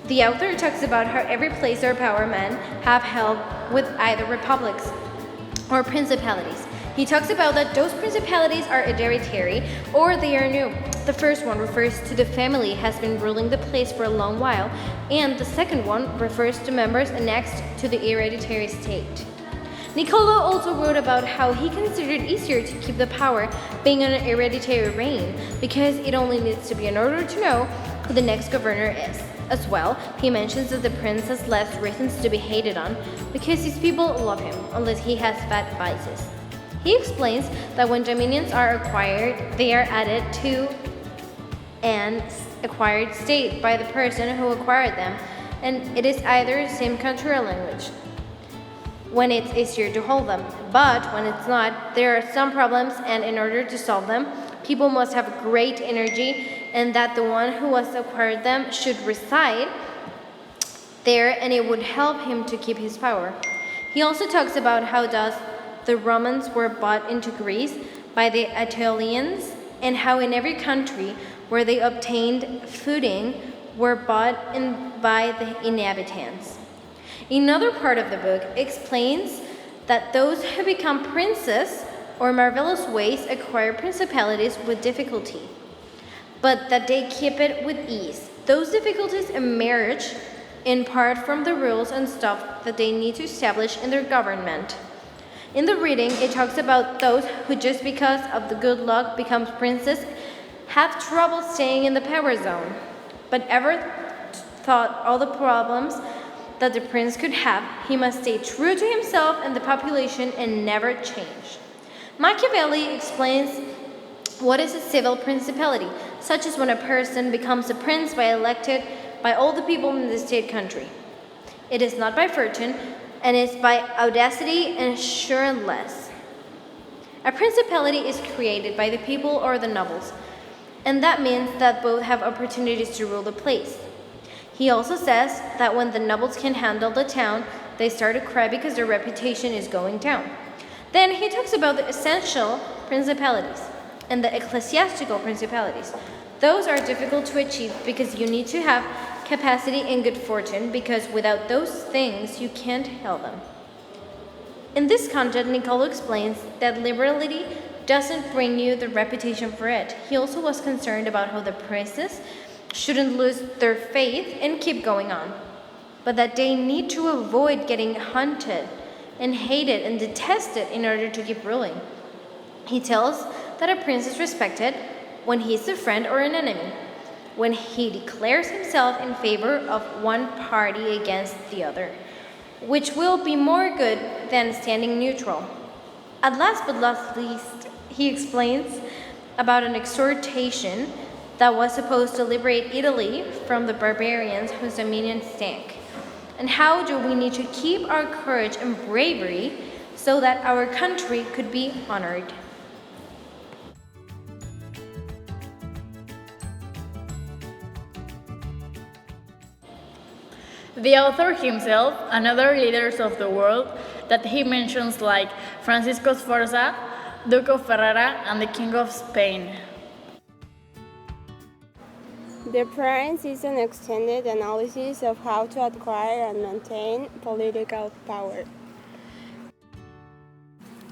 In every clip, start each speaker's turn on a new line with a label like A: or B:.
A: The author talks about how every place or power men have held with either republics or principalities. He talks about that those principalities are hereditary or they are new. The first one refers to the family has been ruling the place for a long while, and the second one refers to members annexed to the hereditary state. Niccolo also wrote about how he considered it easier to keep the power being an hereditary reign because it only needs to be in order to know who the next governor is. As well, he mentions that the prince has less reasons to be hated on because his people love him unless he has bad vices. He explains that when dominions are acquired, they are added to an acquired state by the person who acquired them, and it is either the same country or language when it's easier to hold them. But when it's not, there are some problems, and in order to solve them, people must have great energy, and that the one who has acquired them should reside there, and it would help him to keep his power. He also talks about how thus the Romans were bought into Greece by the Aetolians, and how in every country where they obtained footing were bought in by the inhabitants. Another part of the book explains that those who become princes or marvelous ways acquire principalities with difficulty, but that they keep it with ease. Those difficulties emerge in part from the rules and stuff that they need to establish in their government. In the reading, it talks about those who just because of the good luck becomes princes have trouble staying in the power zone, but ever thought all the problems that the prince could have, he must stay true to himself and the population and never change. Machiavelli explains what is a civil principality, such as when a person becomes a prince by elected by all the people in the state country. It is not by fortune, and is by audacity and assurance. A principality is created by the people or the nobles, and that means that both have opportunities to rule the place. He also says that when the nobles can handle the town, they start to cry because their reputation is going down. Then he talks about the essential principalities and the ecclesiastical principalities. Those are difficult to achieve because you need to have capacity and good fortune, because without those things you can't held them. In this content, Niccolo explains that liberality doesn't bring you the reputation for it. He also was concerned about how the princes shouldn't lose their faith and keep going on, but that they need to avoid getting hunted and hated and detested in order to keep ruling. He tells that a prince is respected when he is a friend or an enemy, when he declares himself in favor of one party against the other, which will be more good than standing neutral. At last but not least, he explains about an exhortation that was supposed to liberate Italy from the barbarians whose dominion stank. And how do we need to keep our courage and bravery so that our country could be honored.
B: The author himself and other leaders of the world that he mentions, like Francisco Sforza, Duke of Ferrara, and the King of Spain.
C: The Prince is an extended analysis of how to acquire and maintain political power.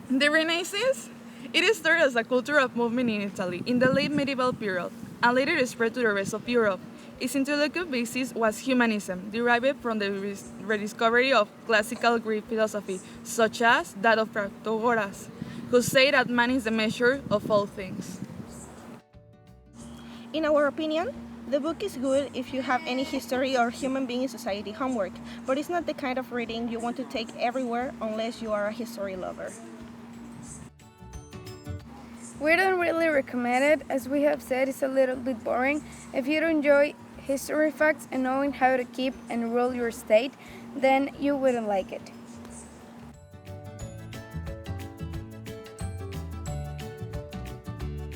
D: The Renaissance? It started as a cultural movement in Italy in the late medieval period, and later spread to the rest of Europe. Its intellectual basis was humanism, derived from the rediscovery of classical Greek philosophy, such as that of Protagoras, who said that man is the measure of all things.
E: In our opinion, the book is good if you have any history or human being in society homework, but it's not the kind of reading you want to take everywhere unless you are a history lover.
F: We don't really recommend it, as we have said it's a little bit boring. If you don't enjoy history facts and knowing how to keep and rule your state, then you wouldn't like it.